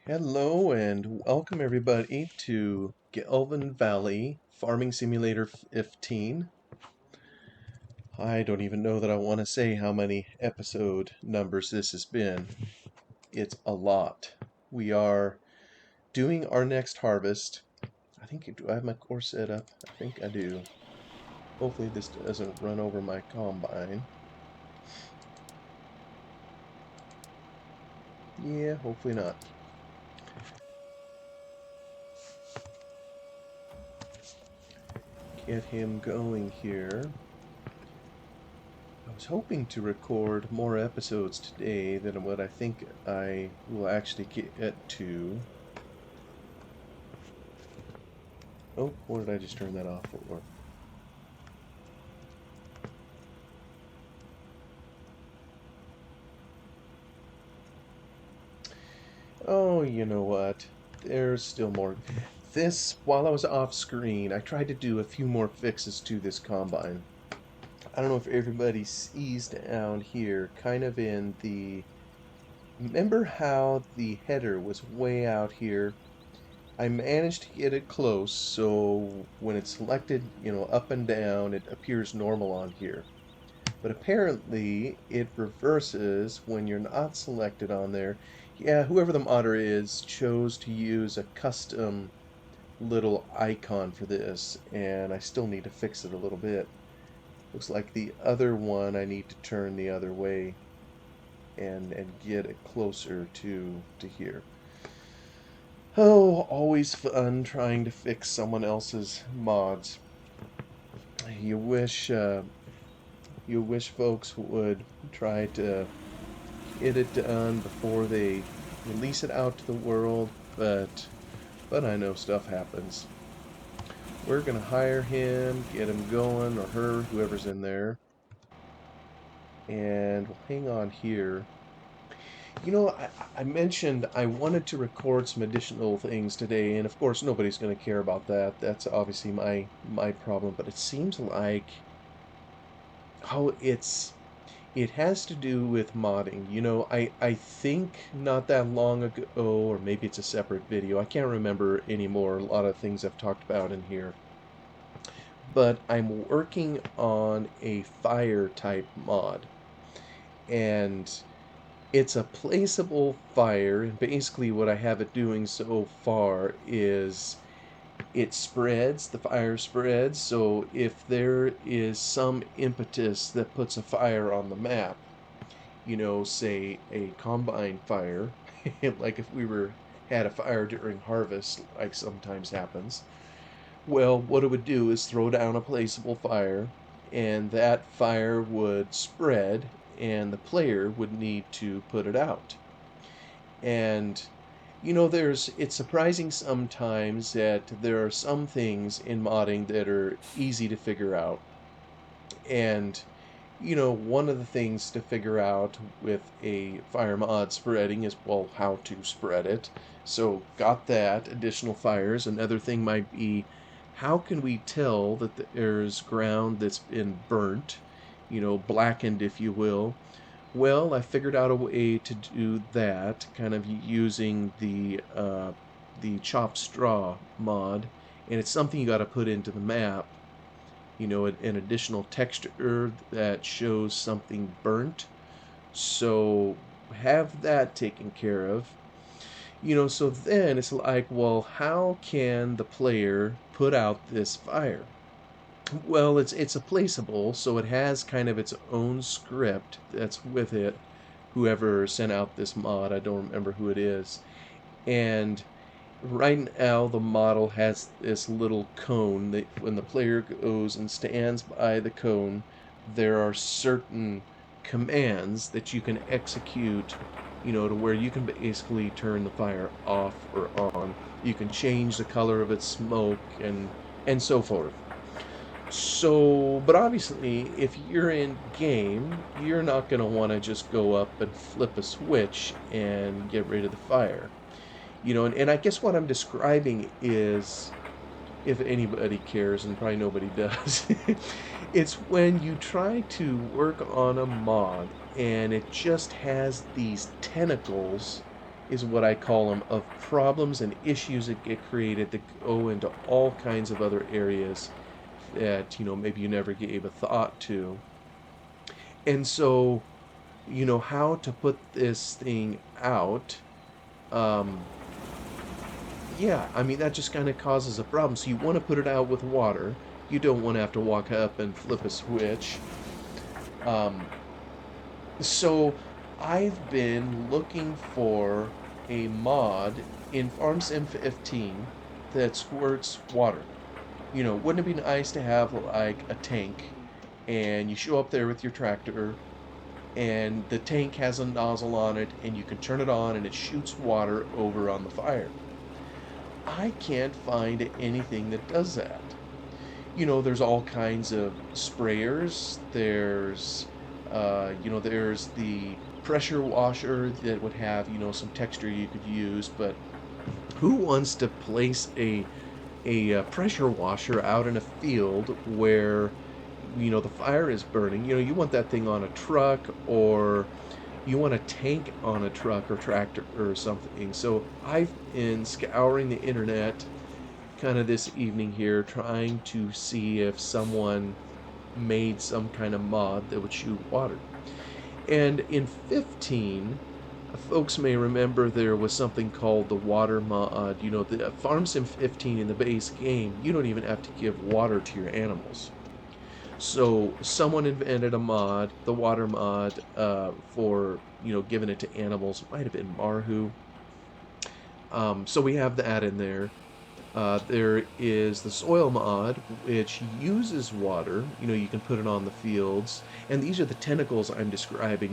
Hello and welcome everybody to Gelvin Valley Farming Simulator 15. I don't even know that I want to say how many episode numbers this has been. It's a lot. We are doing our next harvest. Do I have my course set up? I think I do. Hopefully this doesn't run over my combine. Yeah, hopefully not. Get him going here. I was hoping to record more episodes today than what I think I will actually get to. Oh, what did I just turn that off for? Oh, you know what? There's still more. While I was off screen, I tried to do a few more fixes to this combine. I don't know if everybody sees down here, kind of in the. Remember how the header was way out here? I managed to get it close, so when it's selected, up and down, it appears normal on here. But apparently, it reverses when you're not selected on there. Yeah, whoever the modder is chose to use a custom little icon for this, and I still need to fix it a little bit. Looks like the other one I need to turn the other way and get it closer to here. Oh, always fun trying to fix someone else's mods. You wish folks would try to get it done before they release it out to the world, but I know stuff happens. We're gonna hire him, get him going, or her, whoever's in there, and we'll hang on here. I mentioned I wanted to record some additional things today, and of course nobody's going to care about that. That's obviously my problem, but it seems like how it has to do with modding. I think not that long ago, or maybe it's a separate video. I can't remember anymore. A lot of things I've talked about in here. But I'm working on a fire type mod, and it's a placeable fire, and basically what I have it doing so far is the fire spreads, so if there is some impetus that puts a fire on the map, say a combine fire, like if we had a fire during harvest, like sometimes happens, well, what it would do is throw down a placeable fire, and that fire would spread, and the player would need to put it out. And it's surprising sometimes that there are some things in modding that are easy to figure out. And one of the things to figure out with a fire mod spreading is, well, how to spread it. So got that, additional fires. Another thing might be, how can we tell that there's ground that's been burnt, blackened, if you will? Well, I figured out a way to do that, kind of using the chopped straw mod, and it's something you got to put into the map. An additional texture that shows something burnt. So have that taken care of. So then it's like, well, how can the player put out this fire? Well, it's a placeable, so it has kind of its own script that's with it. Whoever sent out this mod, I don't remember who it is. And right now the model has this little cone that when the player goes and stands by the cone, there are certain commands that you can execute, to where you can basically turn the fire off or on. You can change the color of its smoke and so forth. So, but obviously, if you're in game, you're not going to want to just go up and flip a switch and get rid of the fire. And I guess what I'm describing is, if anybody cares, and probably nobody does, it's when you try to work on a mod and it just has these tentacles is what I call them, of problems and issues that get created that go into all kinds of other areas that, maybe you never gave a thought to. And so, how to put this thing out, um, yeah, I mean, that just kind of causes a problem. So you want to put it out with water. You don't want to have to walk up and flip a switch. Um, so I've been looking for a mod in FarmSim 15 that squirts water. Wouldn't it be nice to have like a tank and you show up there with your tractor and the tank has a nozzle on it and you can turn it on and it shoots water over on the fire? I can't find anything that does that. There's all kinds of sprayers. There's the pressure washer that would have, some texture you could use, but who wants to place a pressure washer out in a field where, the fire is burning? You want that thing on a truck, or you want a tank on a truck or tractor or something. So I've been scouring the internet kind of this evening here, trying to see if someone made some kind of mod that would shoot water. And in 15, folks may remember there was something called the water mod. The FarmSim 15 in the base game, you don't even have to give water to your animals. So someone invented a mod, the water mod, for, giving it to animals. It might have been Marhu. So we have that in there. There is the soil mod, which uses water. You can put it on the fields. And these are the tentacles I'm describing.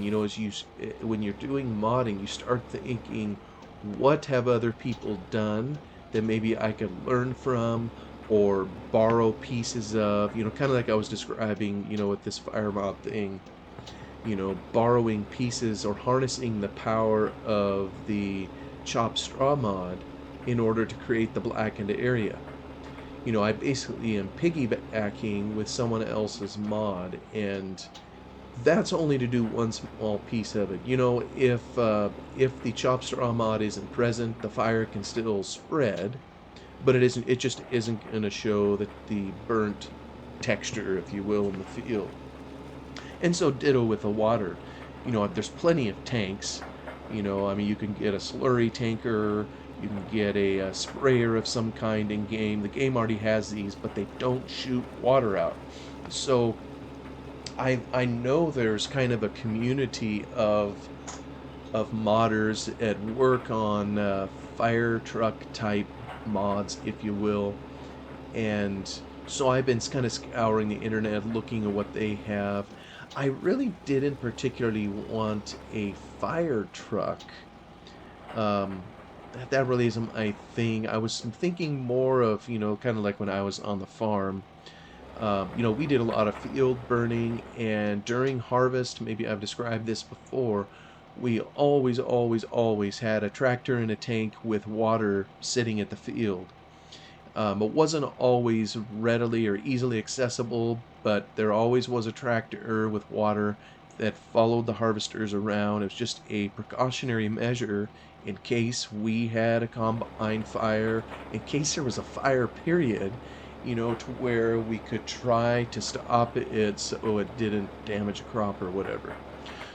When you're doing modding, you start thinking, what have other people done that maybe I could learn from or borrow pieces of? Kind of like I was describing, with this fire mod thing. Borrowing pieces or harnessing the power of the chopped straw mod in order to create the blackened area. I basically am piggybacking with someone else's mod, and that's only to do one small piece of it. If the chopped straw mod isn't present, the fire can still spread, but it isn't. It just isn't going to show the burnt texture, if you will, in the field. And so ditto with the water. There's plenty of tanks. You can get a slurry tanker, you can get a sprayer of some kind in game. The game already has these, but they don't shoot water out. So I know there's kind of a community of modders at work on fire truck type mods, if you will. And so I've been kind of scouring the internet looking at what they have. I really didn't particularly want a fire truck. That really isn't my thing. I was thinking more of, kind of like when I was on the farm. We did a lot of field burning, and during harvest, maybe I've described this before, we always, always, always had a tractor and a tank with water sitting at the field. It wasn't always readily or easily accessible, but there always was a tractor with water that followed the harvesters around. It was just a precautionary measure in case we had a combine fire, in case there was a fire, period, to where we could try to stop it so it didn't damage a crop or whatever.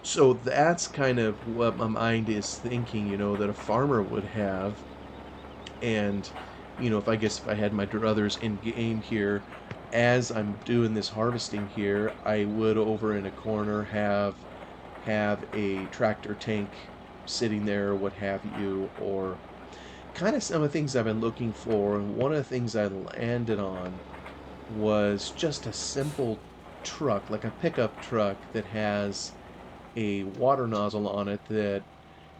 So that's kind of what my mind is thinking, that a farmer would have. And if I had my druthers in game here, as I'm doing this harvesting here, I would over in a corner have a tractor tank sitting there, what have you, or kind of some of the things I've been looking for. And one of the things I landed on was just a simple truck, like a pickup truck that has a water nozzle on it that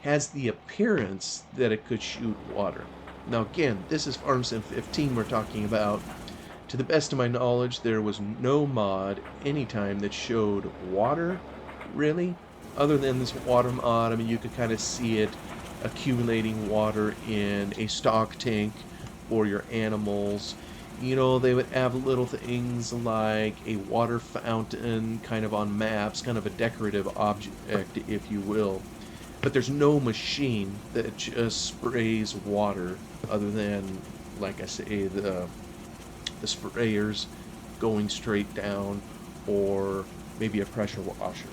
has the appearance that it could shoot water. Now again, this is FarmSim 15 we're talking about. To the best of my knowledge, there was no mod anytime that showed water, really, other than this water mod. I mean, you could kind of see it accumulating water in a stock tank for your animals. They would have little things like a water fountain kind of on maps, kind of a decorative object, if you will. but there's no machine that just sprays water other than, like I say, the sprayers going straight down, or maybe a pressure washer.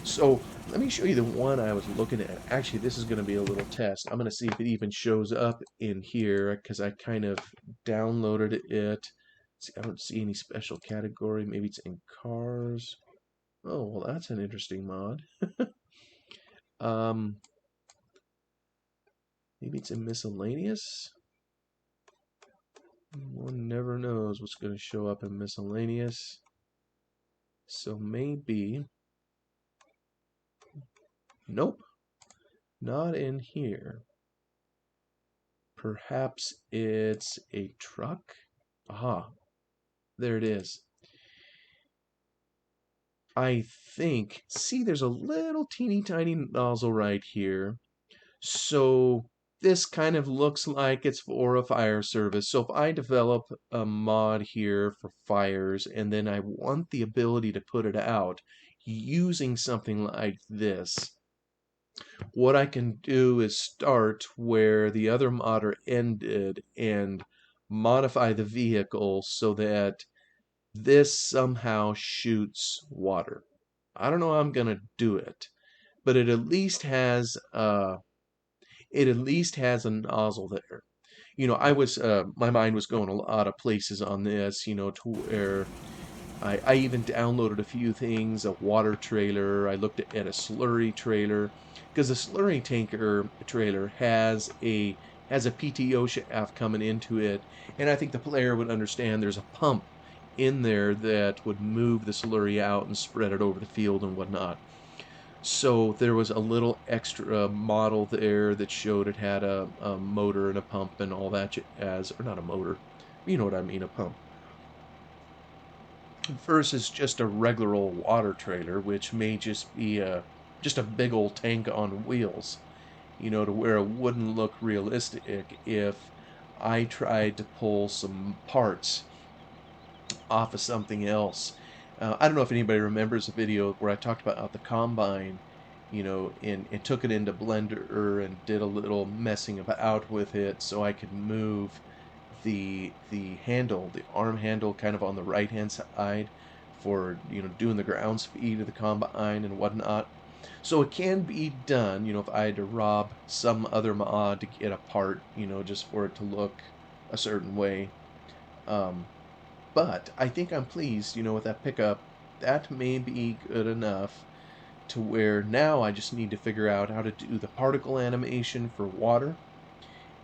So let me show you the one I was looking at. Actually, this is going to be a little test. I'm going to see if it even shows up in here because I kind of downloaded it. See, I don't see any special category. Maybe it's in cars. Oh, well, that's an interesting mod. Um, maybe it's in miscellaneous. One never knows what's going to show up in miscellaneous. So maybe, nope, not in here. Perhaps it's a truck? Aha, there it is. I think, see, there's a little teeny tiny nozzle right here. So this kind of looks like it's for a fire service. So if I develop a mod here for fires and then I want the ability to put it out using something like this, what I can do is start where the other modder ended and modify the vehicle so that this somehow shoots water. I don't know how I'm gonna do it, but it at least has a nozzle there. I was my mind was going a lot of places on this, to where I even downloaded a few things, a water trailer. I looked at a slurry trailer because the slurry tanker trailer has a PTO shaft coming into it, and I think the player would understand there's a pump in there that would move the slurry out and spread it over the field and whatnot. So there was a little extra model there that showed it had a motor and a pump and all that as, or not a motor, you know what I mean, a pump versus just a regular old water trailer, which may just be just a big old tank on wheels, to where it wouldn't look realistic if I tried to pull some parts off of something else. I don't know if anybody remembers a video where I talked about the combine, and took it into Blender and did a little messing about with it so I could move the handle, the arm handle, kind of on the right hand side for doing the ground speed of the combine and whatnot. So it can be done, if I had to rob some other mod to get a part, just for it to look a certain way. Um, but I think I'm pleased, with that pickup. That may be good enough to where now I just need to figure out how to do the particle animation for water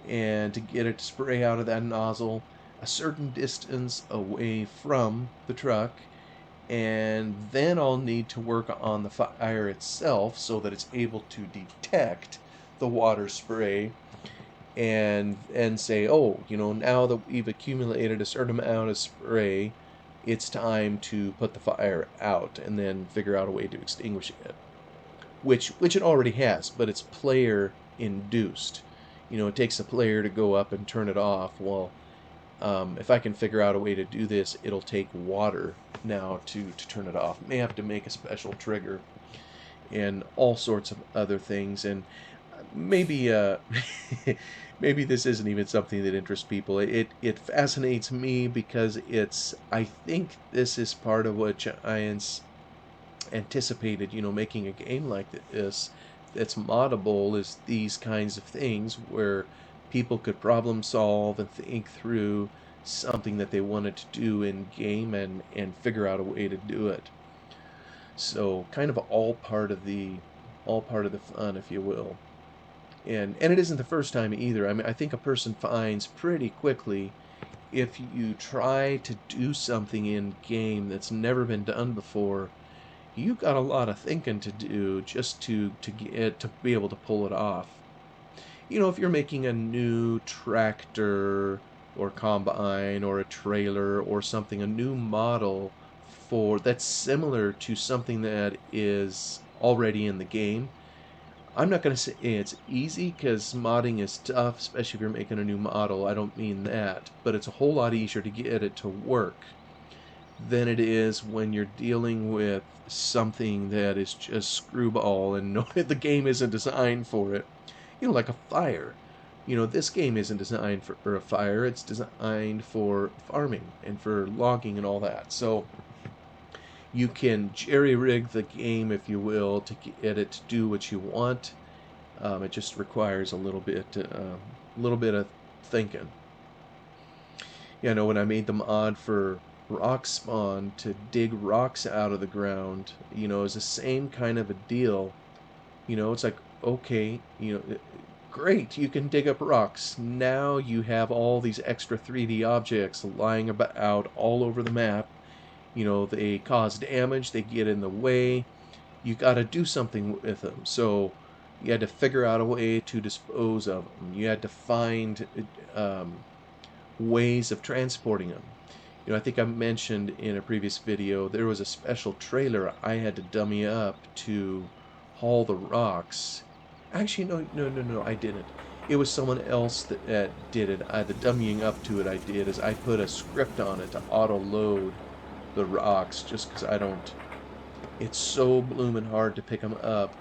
and to get it to spray out of that nozzle a certain distance away from the truck, and then I'll need to work on the fire itself so that it's able to detect the water spray and say, oh, now that we've accumulated a certain amount of spray, it's time to put the fire out, and then figure out a way to extinguish it, which it already has, but it's player induced. It takes a player to go up and turn it off. Well, if I can figure out a way to do this, it'll take water now to turn it off. May have to make a special trigger and all sorts of other things. And maybe maybe this isn't even something that interests people. It fascinates me because I think this is part of what Giants anticipated, making a game like this that's moddable, is these kinds of things where people could problem solve and think through something that they wanted to do in game and figure out a way to do it. So kind of all part of the fun, if you will. And it isn't the first time either. I mean, I think a person finds pretty quickly, if you try to do something in game that's never been done before, you got a lot of thinking to do just to get to be able to pull it off. If you're making a new tractor or combine or a trailer or something, a new model for that's similar to something that is already in the game, I'm not going to say it's easy because modding is tough, especially if you're making a new model. I don't mean that, but it's a whole lot easier to get it to work than it is when you're dealing with something that is just screwball and no, the game isn't designed for it. You know, like a fire. You know, this game isn't designed for a fire. It's designed for farming and for logging and all that. So you can jerry-rig the game, if you will, to get it to do what you want. It just requires a little bit of thinking. Yeah, I know when I made the mod for rock spawn to dig rocks out of the ground, it's the same kind of a deal. It's like, okay, great, you can dig up rocks. Now you have all these extra 3D objects lying about all over the map. They cause damage, they get in the way. You got to do something with them. So you had to figure out a way to dispose of them. You had to find ways of transporting them. I think I mentioned in a previous video there was a special trailer I had to dummy up to haul the rocks. Actually, no, no, no, no, I didn't. It was someone else that did it. The dummying up to it I did is I put a script on it to auto-load the rocks just because I don't... It's so bloomin' hard to pick them up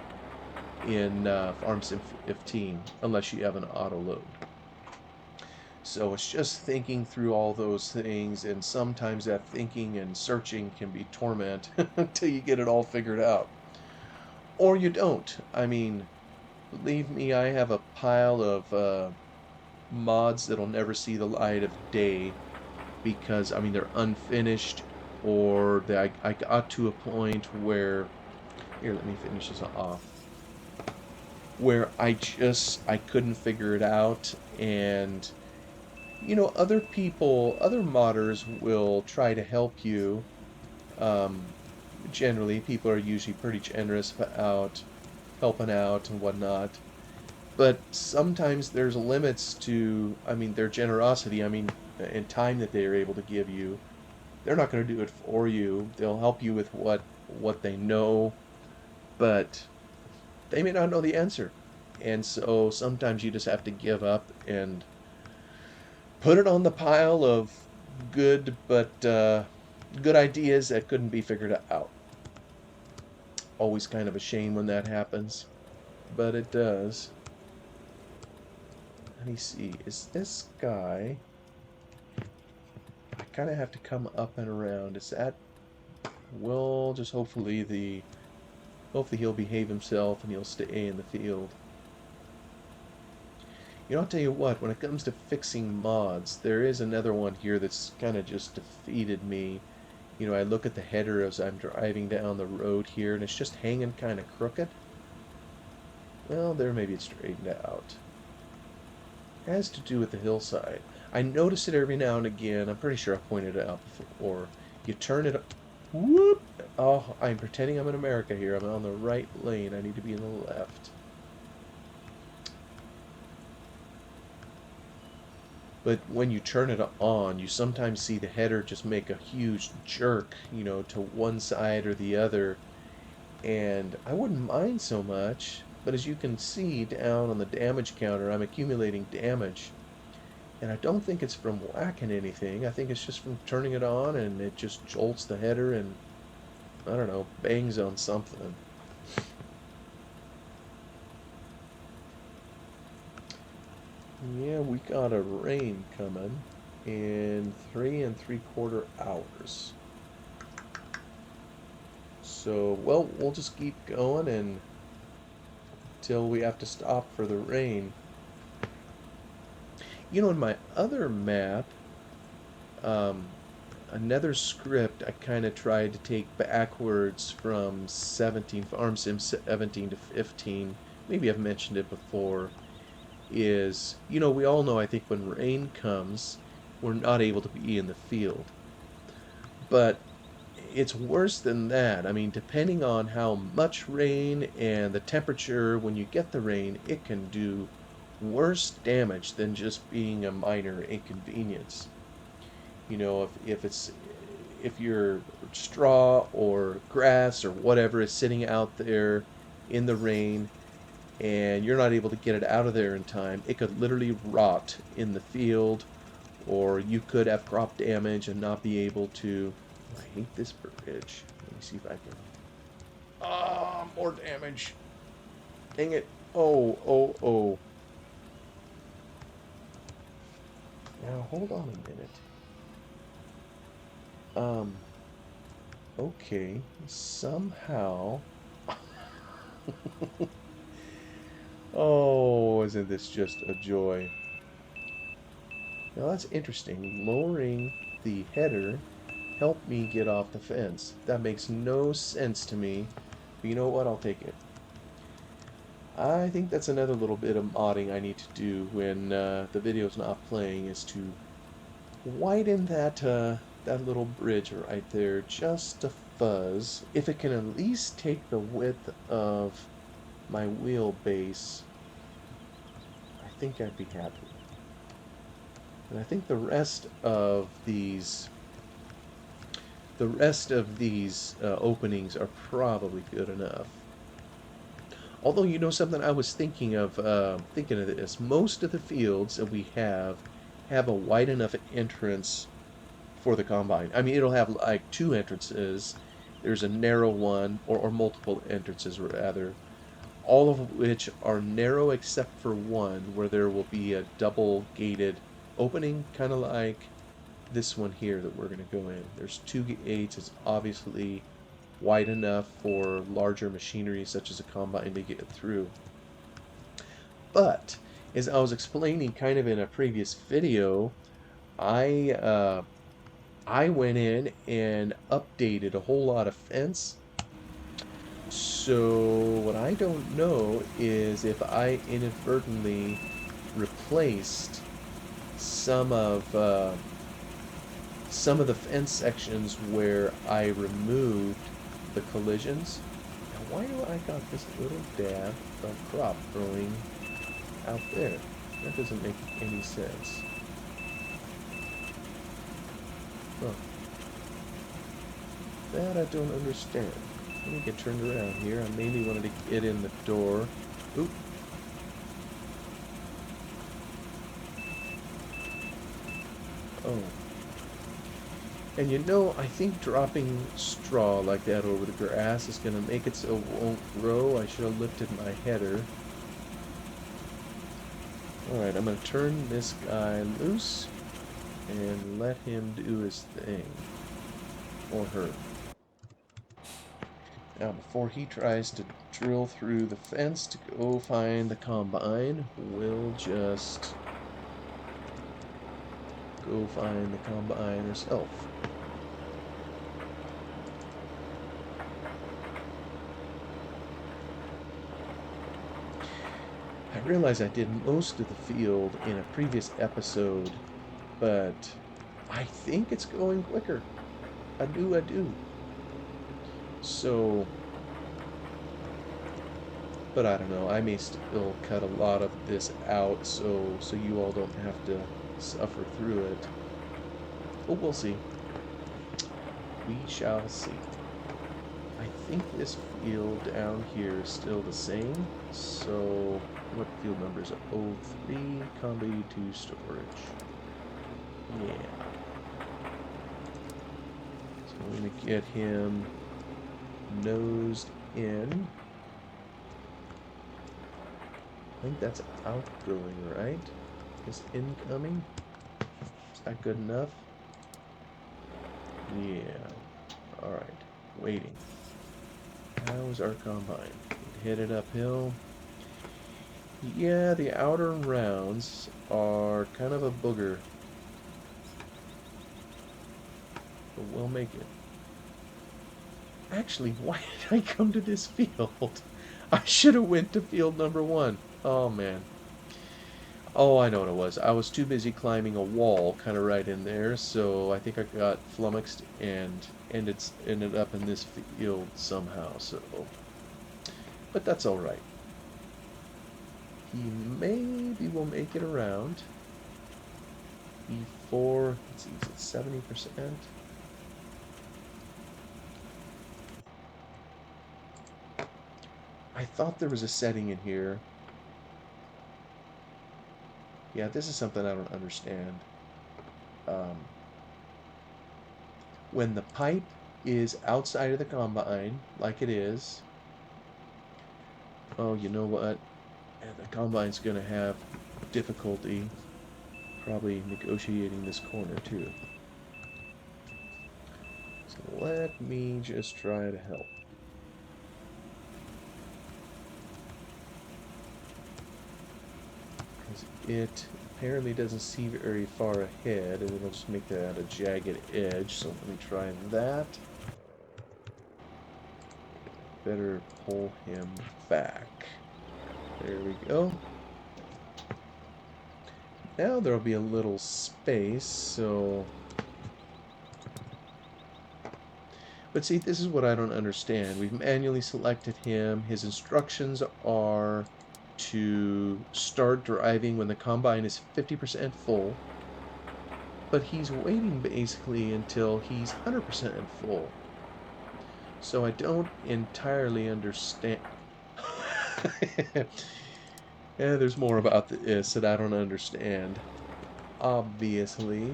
in Farm Sim 15 unless you have an auto-load. So it's just thinking through all those things, and sometimes that thinking and searching can be torment until you get it all figured out. Or you don't. I mean, believe me, I have a pile of mods that'll never see the light of day because, I mean, they're unfinished, or I got to a point where... Here, let me finish this off. Where I couldn't figure it out, and... other people, other modders will try to help you. Generally, people are usually pretty generous about helping out and whatnot. But sometimes there's limits to, I mean, their generosity, and time that they are able to give you. They're not going to do it for you. They'll help you with what they know, but they may not know the answer. And so sometimes you just have to give up and put it on the pile of good ideas that couldn't be figured out. Always kind of a shame when that happens, but it does. Let me see, is this guy... I kind of have to come up and around. Is that... Well, just hopefully he'll behave himself and he'll stay in the field. I'll tell you what, when it comes to fixing mods, there is another one here that's kind of just defeated me. I look at the header as I'm driving down the road here, and it's just hanging kind of crooked. Well, there, maybe it's straightened out. It has to do with the hillside. I notice it every now and again. I'm pretty sure I pointed it out before. You turn it up. Whoop! Oh, I'm pretending I'm in America here. I'm on the right lane. I need to be in the left. But when you turn it on, you sometimes see the header just make a huge jerk, to one side or the other. And I wouldn't mind so much, but as you can see down on the damage counter, I'm accumulating damage. And I don't think it's from whacking anything. I think it's just from turning it on, and it just jolts the header and, I don't know, bangs on something. Yeah, we got a rain coming in 3 3/4 hours. So, well, we'll just keep going until we have to stop for the rain. In my other map, another script I kind of tried to take backwards from Farm Sim 17 to 15. Maybe I've mentioned it before. Is, we all know, I think, when rain comes, we're not able to be in the field. But it's worse than that. I mean, depending on how much rain and the temperature when you get the rain, it can do worse damage than just being a minor inconvenience. If your straw or grass or whatever is sitting out there in the rain, and you're not able to get it out of there in time, it could literally rot in the field, or you could have crop damage and not be able to I hate this bridge. Let me see if I can. Ah, more damage. Dang it. Oh, oh, oh. Now, hold on a minute. Um, okay. Somehow. Oh, isn't this just a joy? Now, that's interesting. Lowering the header helped me get off the fence. That makes no sense to me. But you know what? I'll take it. I think that's another little bit of modding I need to do when the video's not playing, is to widen that little bridge right there just a fuzz. If it can at least take the width of my wheelbase, I think I'd be happy. And I think the rest of these openings are probably good enough. Although, you know something, I was thinking of this. Most of the fields that we have a wide enough entrance for the combine. I mean, it'll have like two entrances. There's a narrow one, or multiple entrances rather, all of which are narrow except for one, where there will be a double gated opening, kind of like this one here that we're going to go in. There's two gates. It's obviously wide enough for larger machinery such as a combine to get through. But as I was explaining kind of in a previous video, I I went in and updated a whole lot of fence. So what I don't know is if I inadvertently replaced some of some of the fence sections where I removed the collisions. Now, why do I got this little dab of crop growing out there? That doesn't make any sense. Huh. That I don't understand. Let me get turned around here. I mainly wanted to get in the door. Oop. Oh. And you know, I think dropping straw like that over the grass is going to make it so it won't grow. I should have lifted my header. Alright, I'm going to turn this guy loose and let him do his thing. Or her. Now, before he tries to drill through the fence to go find the combine, we'll just go find the combine herself. I realize I did most of the field in a previous episode, but I think it's going quicker. I do. So, but I don't know. I may still cut a lot of this out so you all don't have to suffer through it. But we'll see. We shall see. I think this field down here is still the same. So, what field number is it? 03, Combi 2 storage. Yeah. So I'm going to get him nosed in. I think that's outgoing, right? Is incoming? Is that good enough? Yeah. Alright. Waiting. How's our combine? Hit it uphill. Yeah, the outer rounds are kind of a booger. But we'll make it. Actually, why did I come to this field? I should have went to field number 1. Oh, man. Oh, I know what it was. I was too busy climbing a wall kind of right in there, so I think I got flummoxed and ended up in this field somehow, so... But that's alright. He maybe will make it around before... Let's see, is it 70%? I thought there was a setting in here. Yeah, this is something I don't understand. when the pipe is outside of the combine, like it is, oh, you know what? The combine's going to have difficulty probably negotiating this corner too. So let me just try to help. Because it apparently doesn't see very far ahead, and it'll just make that a jagged edge. So let me try that. Better pull him back. There we go. Now there'll be a little space, so... But see, this is what I don't understand. We've manually selected him. His instructions are to start driving when the combine is 50% full. But he's waiting basically until he's 100% full. So I don't entirely understand. Yeah, there's more about this that I don't understand. Obviously.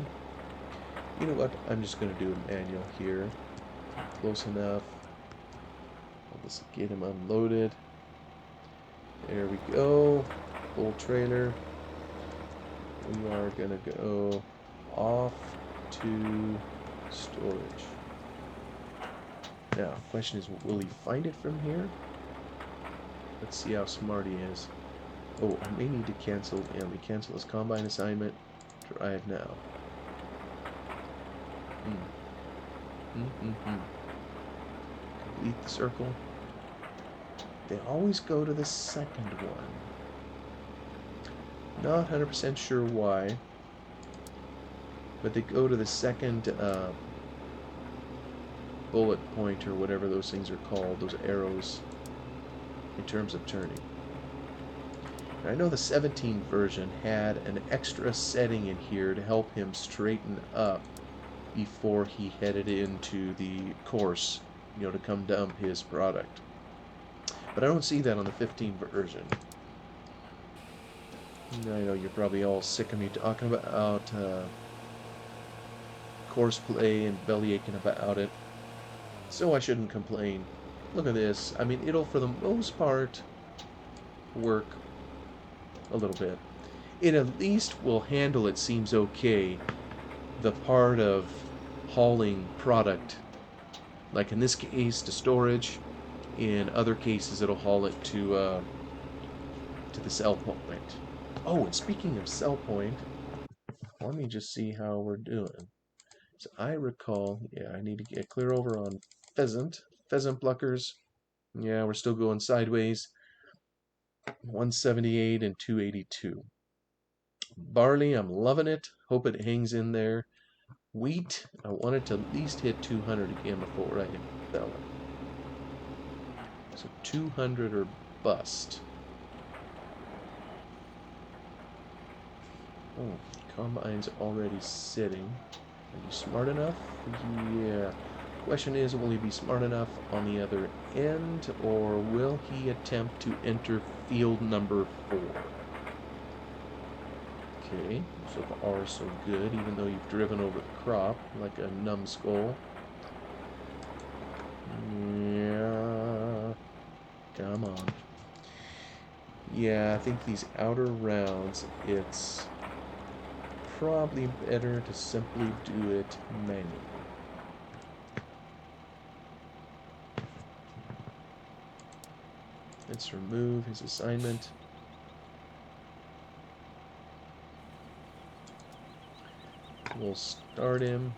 You know what? I'm just going to do a manual here. Close enough. I'll just get him unloaded. There we go. Full trailer. We are going to go off to storage. Now, question is, will he find it from here? Let's see how smart he is. Oh, I may need to cancel. Yeah, let me cancel his combine assignment. Drive now. Complete the circle. They always go to the second one. Not 100% sure why, but they go to the second bullet point or whatever those things are called, those arrows, in terms of turning. I know the 17 version had an extra setting in here to help him straighten up before he headed into the course, you know, to come dump his product. But I don't see that on the 15 version. I know you're probably all sick of me talking about course play and belly aching about it, so I shouldn't complain. Look at this. I mean, it'll for the most part work a little bit. It at least will handle, it seems okay, the part of hauling product, like in this case to storage. In other cases it'll haul it to the sell point. Oh, and speaking of sell point, let me just see how we're doing. So I recall, yeah, I need to get clear over on pheasant pluckers. Yeah, we're still going sideways. 178 and 282. Barley, I'm loving it. Hope it hangs in there. Wheat, I wanted to at least hit 200 again before I fell it. So 200 or bust. Oh, combine's already sitting. Are you smart enough? Yeah. Question is, will he be smart enough on the other end, or will he attempt to enter field number 4? Okay, so far so good, even though you've driven over the crop like a numbskull. Yeah, come on. Yeah, I think these outer rounds, it's probably better to simply do it manually. Let's remove his assignment. We'll start him.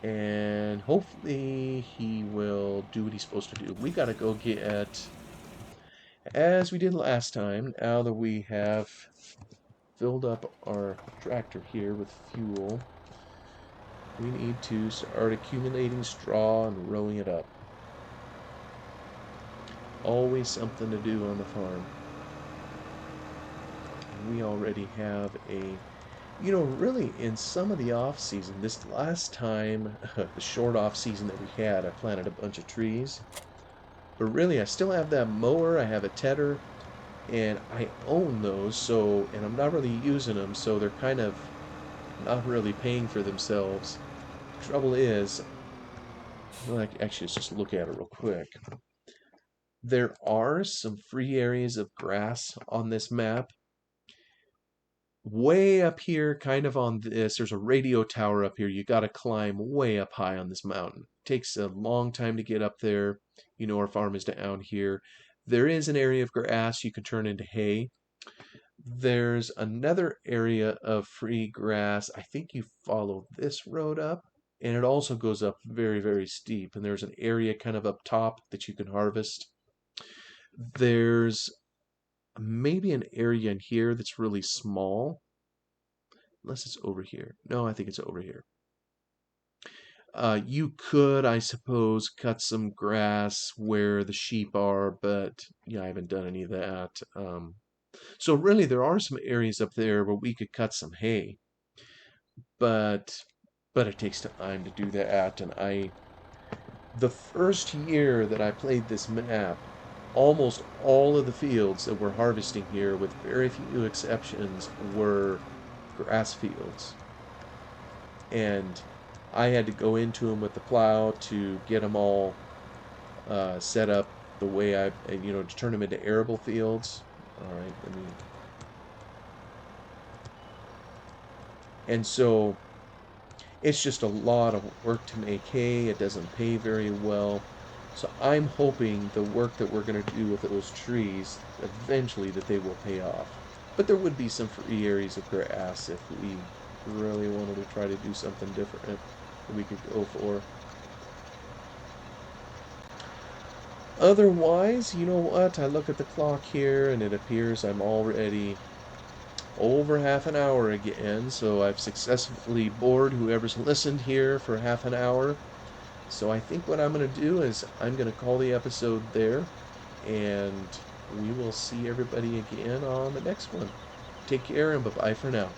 And hopefully he will do what he's supposed to do. We gotta go get, as we did last time, now that we have filled up our tractor here with fuel, we need to start accumulating straw and rolling it up. Always something to do on the farm. We already have a, you know, really in some of the off season, this last time, the short off season that we had, I planted a bunch of trees. But really, I still have that mower, I have a tedder, and I own those, so, and I'm not really using them, so they're kind of not really paying for themselves. trouble is, like, actually, let's just look at it real quick. There are some free areas of grass on this map. Way up here, kind of on this, there's a radio tower up here. You got to climb way up high on this mountain. Takes a long time to get up there. You know, our farm is down here. There is an area of grass you can turn into hay. There's another area of free grass. I think you follow this road up, and it also goes up very, very steep. And there's an area kind of up top that you can harvest. There's maybe an area in here that's really small. Unless it's over here. No, I think it's over here. You could, I suppose, cut some grass where the sheep are, but yeah, I haven't done any of that. So really, there are some areas up there where we could cut some hay, but it takes time to do that. And the first year that I played this map, almost all of the fields that we're harvesting here, with very few exceptions, were grass fields. And I had to go into them with the plow to get them all set up the way to turn them into arable fields. All right, and so it's just a lot of work to make hay. It doesn't pay very well. So I'm hoping the work that we're going to do with those trees, eventually that they will pay off. But there would be some free areas of grass if we really wanted to try to do something different that we could go for. Otherwise, you know what? I look at the clock here and it appears I'm already over half an hour again, so I've successfully bored whoever's listened here for half an hour. So I think what I'm going to do is I'm going to call the episode there, and we will see everybody again on the next one. Take care and bye-bye for now.